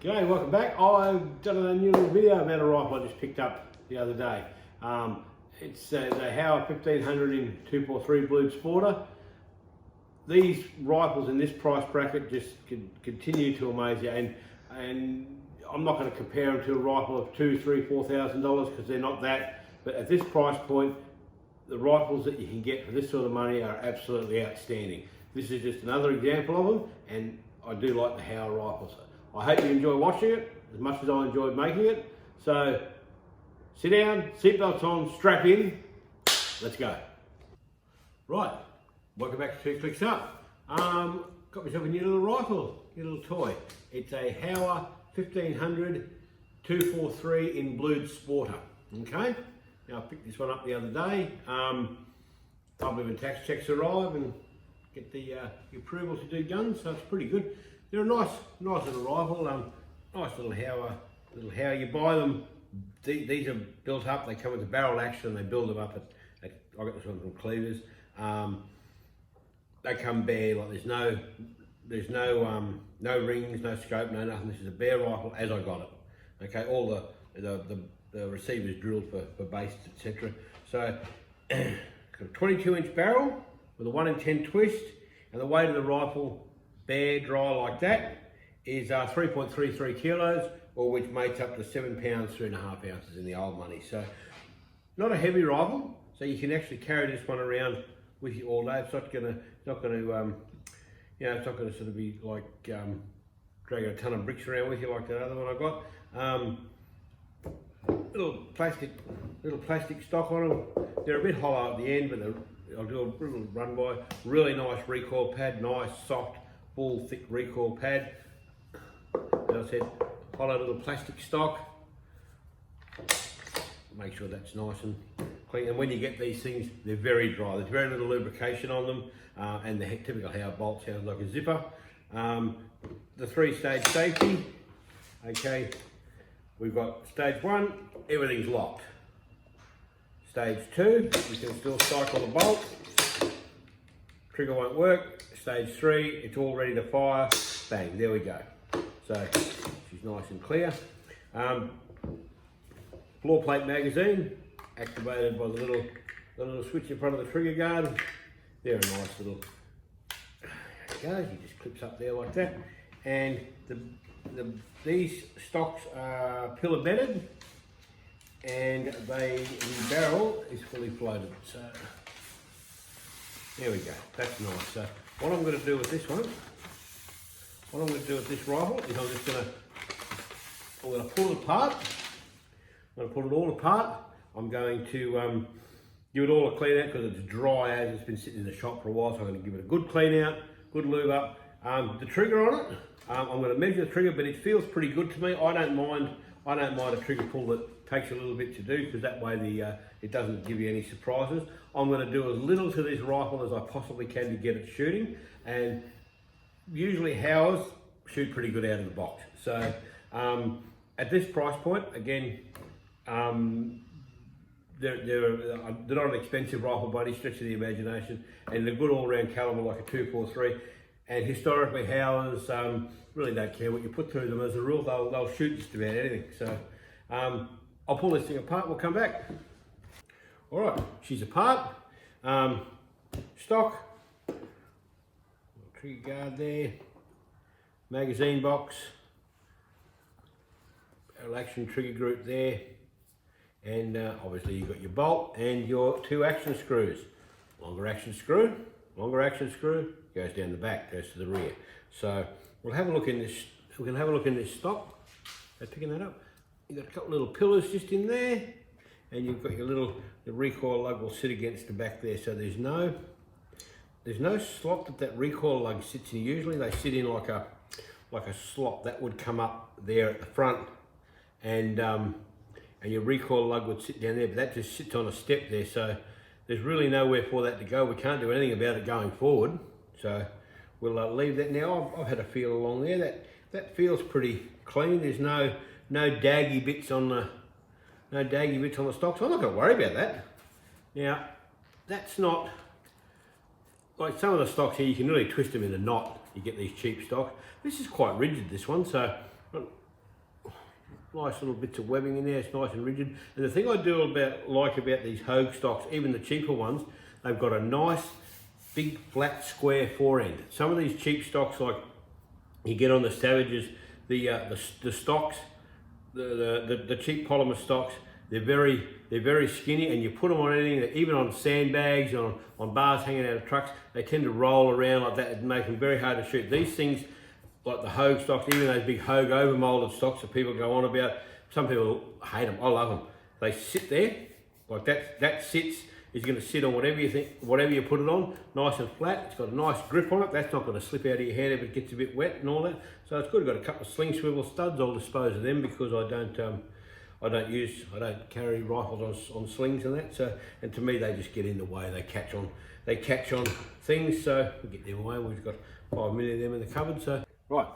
G'day, welcome back. I've done a new little video about a rifle I just picked up the other day. It's the HOWA 1500 in 243 Blued Sporter. These rifles in this price bracket just continue to amaze you, and I'm not going to compare them to a rifle of $2,000, $3,000, $4,000 because they're not that. But at this price point, the rifles that you can get for this sort of money are absolutely outstanding. This is just another example of them, and I do like the HOWA rifles. I hope you enjoy watching it as much as I enjoyed making it. So sit down, seatbelts on, strap in, let's go. Right, welcome back to 2 Clicks Up. Got myself a new little rifle, new little toy. It's a HOWA 1500 243 in Blued Sporter. Okay, now I picked this one up the other day. Public and tax checks arrive and get the approval to do guns, so it's pretty good. They're a nice little rifle, nice little HOWA. You buy them, these are built up, they come with a barrel action, they build them up I got this one from Cleavers. They come bare, like there's no rings, no scope, no nothing. This is a bare rifle as I got it. Okay, all the receivers drilled for bases, etc. So, got a 22-inch barrel with a 1 in 10 twist, and the weight of the rifle, bare, dry like that, is 3.33 kilos, or which makes up to 7 pounds, 3.5 ounces in the old money. So, not a heavy rifle, so you can actually carry this one around with you all day. It's not gonna sort of be like dragging a ton of bricks around with you like that other one I got. Little plastic stock on them. They're a bit hollow at the end, but I'll do a little run by. Really nice recoil pad, nice soft, full thick recoil pad. As I said, hollow little plastic stock. Make sure that's nice and clean. And when you get these things, they're very dry. There's very little lubrication on them, and the typical HOWA bolt sounds like a zipper. The 3-stage safety. Okay, we've got stage 1, everything's locked. Stage 2, you can still cycle the bolt. Trigger won't work. Stage 3, it's all ready to fire. Bang, there we go. So she's nice and clear. Floor plate magazine, activated by the little switch in front of the trigger guard. They're a nice little, there it goes, he just clips up there like that. And these stocks are pillar bedded, and the barrel is fully floated. So there we go, that's nice. So what I'm going to do with this one, what I'm going to do with this rifle is I'm going to pull it apart. I'm going to pull it all apart. I'm going to give it all a clean out because it's dry as it's been sitting in the shop for a while. So I'm going to give it a good clean out, good lube up. The trigger on it, I'm going to measure the trigger, but it feels pretty good to me. I don't mind a trigger pull that takes a little bit to do, because that way it doesn't give you any surprises. I'm going to do as little to this rifle as I possibly can to get it shooting, and usually HOWAs shoot pretty good out of the box. So at this price point, again, they're not an expensive rifle by any stretch of the imagination, and they're good all-round caliber like a 243. And historically, HOWAs really don't care what you put through them. As a rule, they'll shoot just about anything. So I'll pull this thing apart. We'll come back. All right, she's apart. Stock, trigger guard there, magazine box, barrel action trigger group there. And obviously you've got your bolt and your 2 action screws. Longer action screw, goes down the back, goes to the rear. So we'll have a look in this, we can have a look in this stock. So picking that up, you've got a couple little pillars just in there, and you've got the recoil lug will sit against the back there. So there's no slot that recoil lug sits in. Usually they sit in like a slot that would come up there at the front, and your recoil lug would sit down there, but that just sits on a step there, so there's really nowhere for that to go. We can't do anything about it going forward, so we'll leave that now. I've had a feel along there. That feels pretty clean. There's no daggy bits on the stock, so I'm not going to worry about that. Now, that's not like some of the stocks here. You can really twist them in a knot. You get these cheap stocks. This is quite rigid, this one, so nice little bits of webbing in there. It's nice and rigid. And the thing I do like about these Hogue stocks, even the cheaper ones, they've got a nice big flat square fore end. Some of these cheap stocks, like you get on the Savages, the stocks, the cheap polymer stocks, they're very skinny, and you put them on anything, even on sandbags, on bars hanging out of trucks, they tend to roll around like that and make them very hard to shoot. These things, like the Hogue stocks, even those big Hogue overmolded stocks that people go on about, some people hate them, I love them. They sit there, like that sits, is going to sit on whatever you put it on, nice and flat. It's got a nice grip on it. That's not going to slip out of your hand if it gets a bit wet and all that. So it's good. I've got a couple of sling swivel studs. I'll dispose of them because I don't carry rifles on slings and that. So, and to me, they just get in the way. They catch on things. So we get them away. We've got 5 million of them in the cupboard. So right,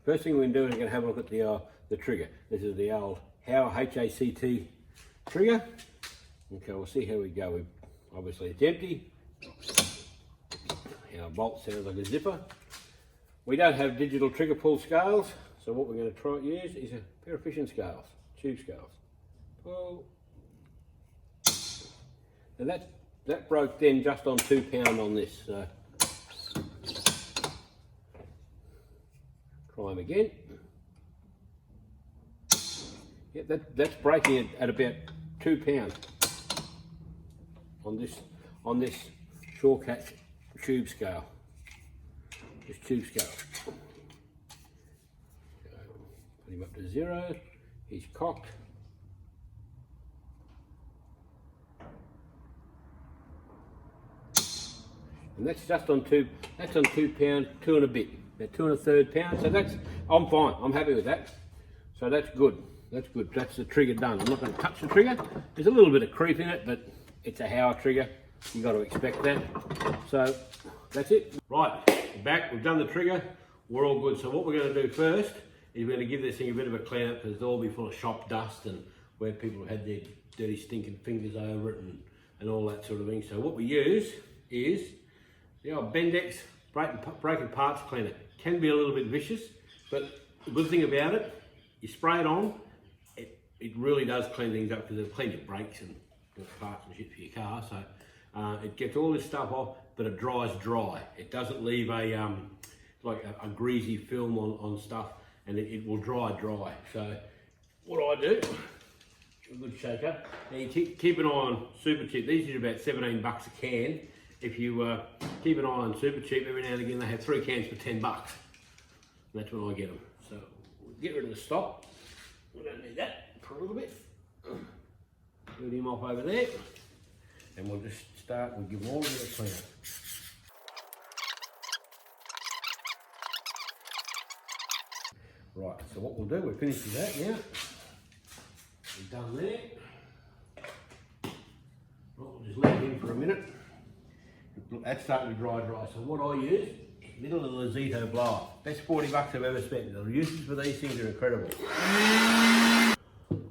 first thing we're going to do is we're going to have a look at the trigger. This is the old HOWA HACT trigger. Okay, we'll see how we go. Obviously it's empty. Our bolt sounds like a zipper. We don't have digital trigger pull scales, so what we're going to try to use is a pair of fishing scales, tube scales. Pull. Now that broke then just on 2 pound on this. So try them again. Yeah, that's breaking it at about 2 pounds. On this Shawcat tube scale, this tube scale. Put him up to 0. He's cocked. And that's just on 2. That's on 2 pounds, 2 and a bit, about 2 1/3 pounds. So I'm fine. I'm happy with that. So that's good. That's good. That's the trigger done. I'm not going to touch the trigger. There's a little bit of creep in it, but it's a HOWA trigger. You've got to expect that. So that's it. Right, we're back. We've done the trigger. We're all good. So what we're going to do first is we're going to give this thing a bit of a clean up because it'll all be full of shop dust and where people have had their dirty stinking fingers over it and all that sort of thing. So what we use is the old Bendix breaking parts cleaner. Can be a little bit vicious, but the good thing about it, you spray it on, it really does clean things up because it'll clean your brakes and parts and shit for your car. So it gets all this stuff off, but it dries dry. It doesn't leave a like a greasy film on stuff, and it will dry. So what I do, a good shaker. Now you keep an eye on Super Cheap. These are about 17 bucks a can. If you keep an eye on Super Cheap, every now and again they have 3 cans for 10 bucks. And that's when I get them. So we'll get rid of the stock. We don't need that for a little bit. Put him off over there, and we'll just start. We'll give all of it a clean up. Right, so what we'll do, we're finished with that now. We're done there. Right, we'll just leave it in for a minute. That's starting to dry. So what I use is a little of the Zito blower. Best 40 bucks I've ever spent. The uses for these things are incredible.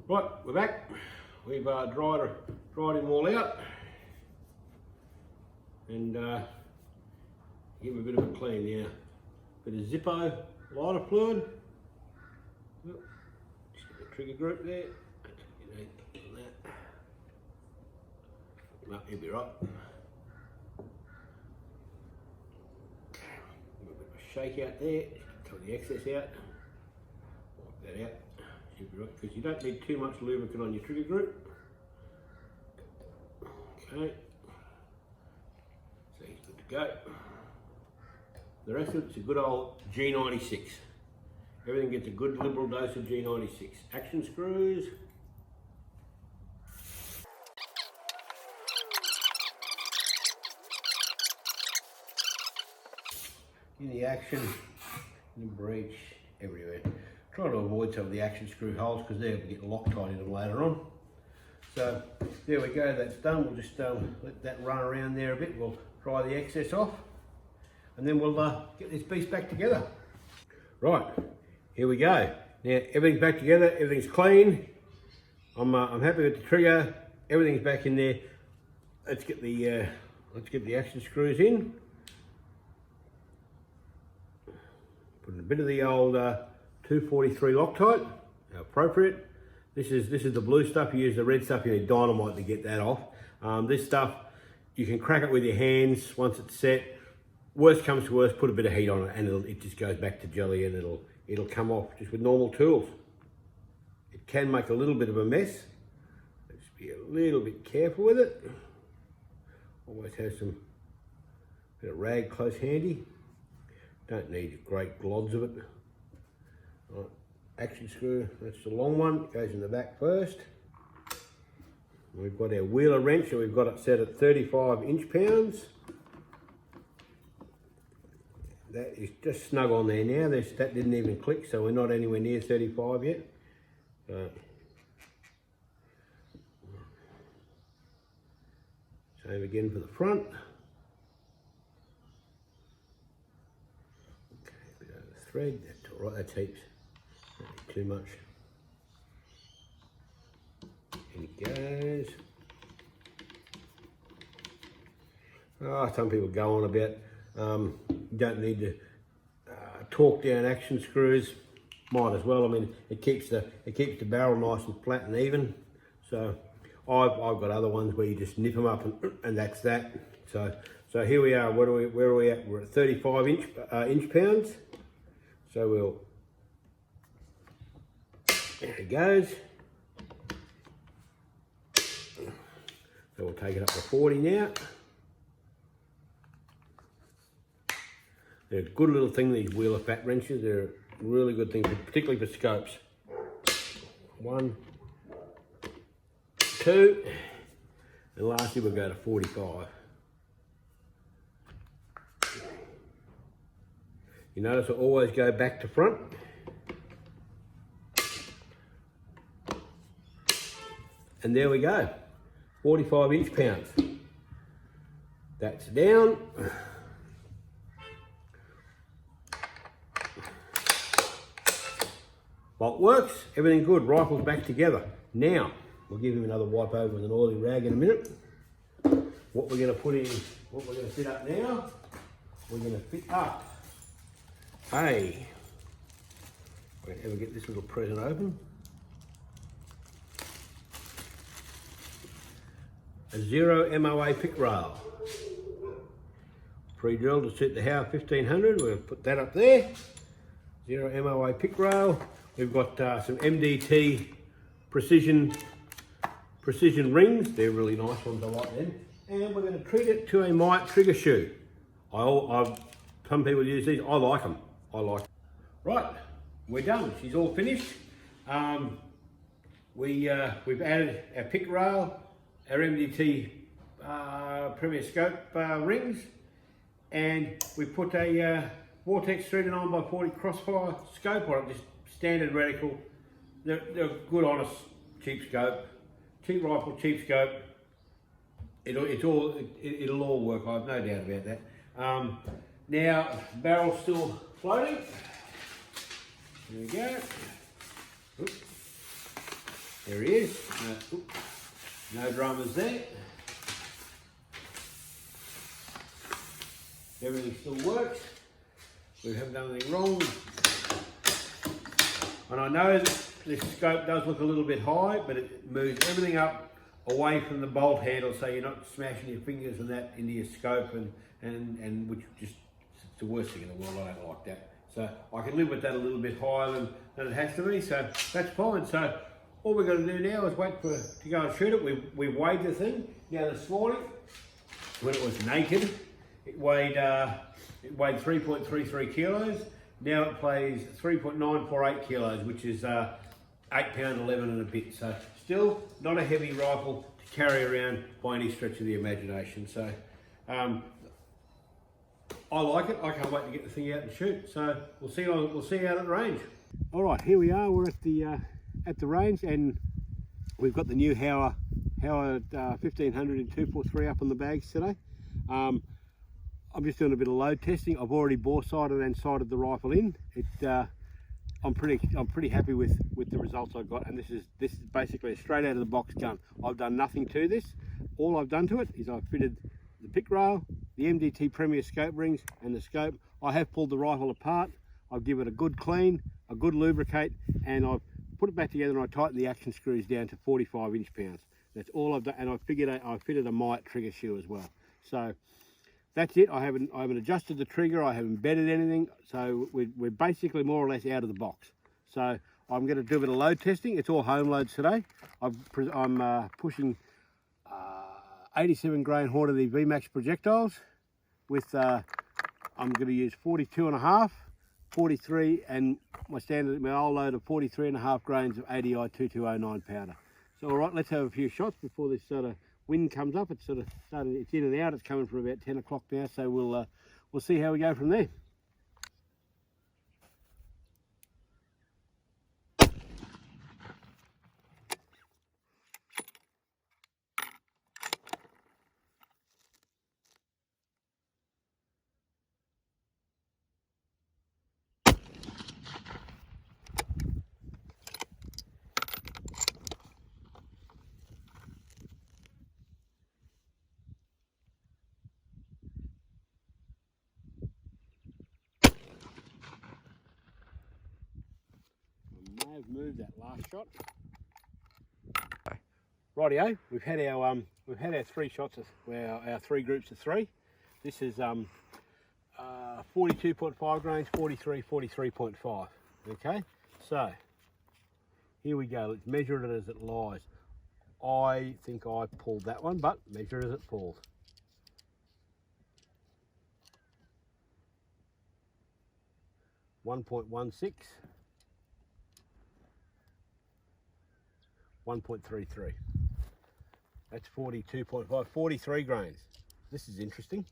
Right, we're back. We've dried him all out, and give him a bit of a clean now. Bit of Zippo lighter fluid. Just get the trigger group there. No, he'll be right. A bit of a shake out there. Cut the excess out. Wipe that out. Because you don't need too much lubricant on your trigger group. Okay, so he's good to go. The rest of it's a good old G96. Everything gets a good liberal dose of G96. Action screws. In the action, in the breech, everywhere. Try to avoid some of the action screw holes because they'll get Loctite in them later on. So there we go, that's done. We'll just let that run around there a bit. We'll dry the excess off, and then we'll get this piece back together. Right, here we go. Now everything's back together, everything's clean. I'm happy with the trigger. Everything's back in there. Let's get the action screws in. Put in a bit of the old 243 Loctite, appropriate. This is the blue stuff. You use the red stuff, you need dynamite to get that off. This stuff, you can crack it with your hands once it's set. Worst comes to worst, put a bit of heat on it and it just goes back to jelly, and it'll come off just with normal tools. It can make a little bit of a mess. Just be a little bit careful with it. Always have some bit of rag close handy. Don't need great glods of it. Right. Action screw, that's the long one, it goes in the back first. We've got our wheeler wrench, and we've got it set at 35 inch-pounds. That is just snug on there now. That didn't even click, so we're not anywhere near 35 yet. Same again for the front. Okay, a bit over the thread, that's all right, that's heaps. Not too much. In it goes. Oh, some people go on about you don't need to torque down action screws. Might as well. I mean, it keeps the barrel nice and flat and even. So I've got other ones where you just nip them up and that's that. So here we are. Where are we at? We're at 35 inch-pounds. So there it goes. So we'll take it up to 40 now. They're a good little thing, these wheeler fat wrenches. They're a really good thing, particularly for scopes. 1, 2, and lastly we'll go to 45. You notice I always go back to front. And there we go, 45 inch-pounds. That's down. Bolt works, everything good, rifle's back together. Now, we'll give him another wipe over with an oily rag in a minute. What we're gonna put in, what we're gonna fit up now, we're gonna fit up a, ever get this little present open? A 0 MOA pick rail. Pre-drilled to suit the HOWA 1500, we'll put that up there. 0 MOA pick rail. We've got some MDT precision rings. They're really nice ones, I like them. And we're going to treat it to a mite trigger shoe. Some people use these. I like them. Right, we're done. She's all finished. We've added our pick rail, our MDT Premier Scope rings, and we put a Vortex 39x40 crossfire scope on it. Just standard reticle. They're good, honest, cheap scope, cheap rifle, cheap scope. It'll all work. I have no doubt about that. Now barrel's still floating. There we go. Oops. There he is. No dramas there. Everything still works. We haven't done anything wrong. And I know that this scope does look a little bit high, but it moves everything up away from the bolt handle, so you're not smashing your fingers and that into your scope, and which just, it's the worst thing in the world. I don't like that. So I can live with that a little bit higher than it has to be, so that's fine. So all we're going to do now is wait to go and shoot it. We weighed the thing. Now this morning, when it was naked, it weighed 3.33 kilos. Now it weighs 3.948 kilos, which is 8 pound 11 and a bit. So still not a heavy rifle to carry around by any stretch of the imagination. So I like it. I can't wait to get the thing out and shoot. So we'll see out at the range. All right, here we are. We're at the range, and we've got the new HOWA 1500 in 243 up on the bags today. I'm just doing a bit of load testing. I've already bore sighted and sighted the rifle in. I'm pretty happy with the results I got, and this is basically a straight out of the box gun. I've done nothing to this. All I've done to it is I've fitted the pick rail, the MDT Premier scope rings, and the scope. I have pulled the rifle apart. I've given it a good clean, a good lubricate, and I've put it back together and I tighten the action screws down to 45 inch-pounds. That's all I've done, and I figured I fitted a mite trigger shoe as well. So that's it. I haven't adjusted the trigger. I haven't bedded anything. So we're basically more or less out of the box. So I'm going to do a bit of load testing. It's all home loads today. I'm pushing 87 grain Hornady VMAX projectiles with I'm going to use 42.5, 43, and my old load of 43.5 grains of ADI 2209 powder. So all right, let's have a few shots before this sort of wind comes up. It's sort of starting, it's in and out. It's coming from about 10 o'clock now, so we'll see how we go from there. I've moved that last shot. Rightio, we've had our 3 shots of our 3 groups of 3. This is 42.5 grains, 43, 43.5. Okay, so here we go. Let's measure it as it lies. I think I pulled that one, but measure it as it falls. .16. 1.33. That's 42.5, 43 grains. This is interesting.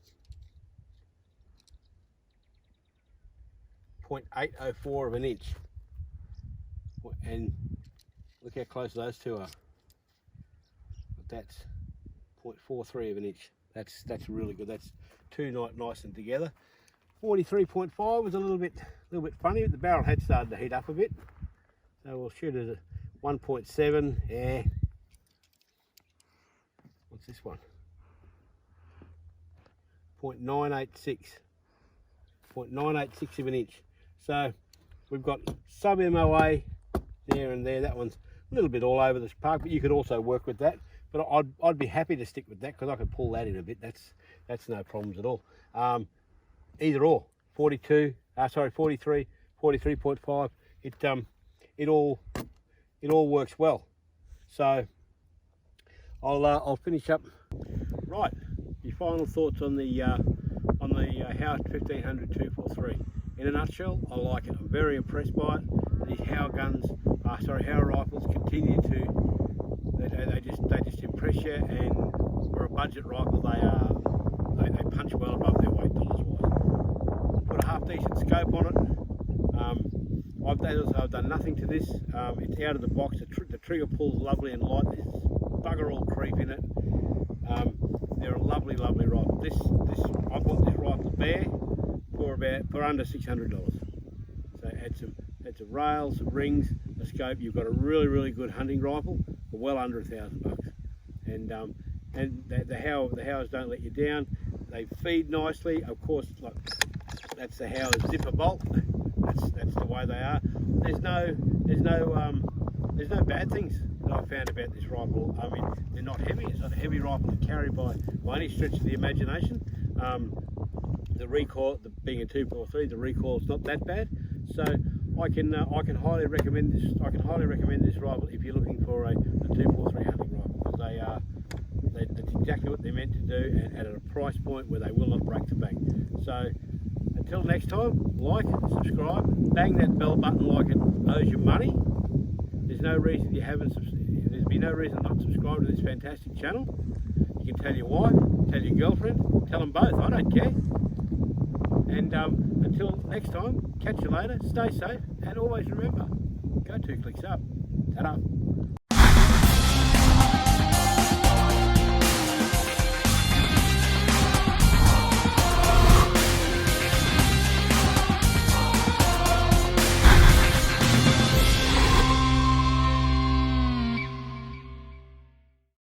0.804 of an inch. And look how close those two are. That's 0.43 of an inch. That's really good. That's two nice and together. 43.5 was a little bit funny. The barrel had started to heat up a bit. So we'll shoot it at 1.7, yeah. What's this one? 0.986. 0.986 of an inch. So we've got sub MOA there and there. That one's a little bit all over this park, but you could also work with that. But I'd be happy to stick with that because I could pull that in a bit. That's no problems at all. Either or. 43, 43.5. It all works well. So I'll finish up. Right, your final thoughts on the HOWA 1500 243. In a nutshell, I like it. I'm very impressed by it. These HOWA rifles continue to they just impress you, and for a budget rifle they punch well above their weight dollars wise. Put a half decent scope on it. I've done nothing to this. It's out of the box. The trigger pulls lovely and light. There's bugger all creep in it. They're a lovely rifle. I bought this rifle bare for under $600. So add some rails, some rings, a scope. You've got a really good hunting rifle for well under $1,000. And the HOWAs don't let you down. They feed nicely. Of course, like that's the HOWA zipper bolt. That's the way they are. There's no bad things that I've found about this rifle. I mean, they're not heavy. It's not a heavy rifle to carry by any stretch of the imagination. The recoil, being a 243, the recoil's not that bad. So I can highly recommend this. I can highly recommend this rifle if you're looking for a 243 hunting rifle, because that's exactly what they're meant to do, and at a price point where they will not break the bank. So until next time, like, subscribe, bang that bell button like it owes you money. There's no reason you haven't. There's been no reason not to subscribe to this fantastic channel. You can tell your wife, tell your girlfriend, tell them both. I don't care. And until next time, catch you later. Stay safe, and always remember, go 2 clicks up. Ta-da.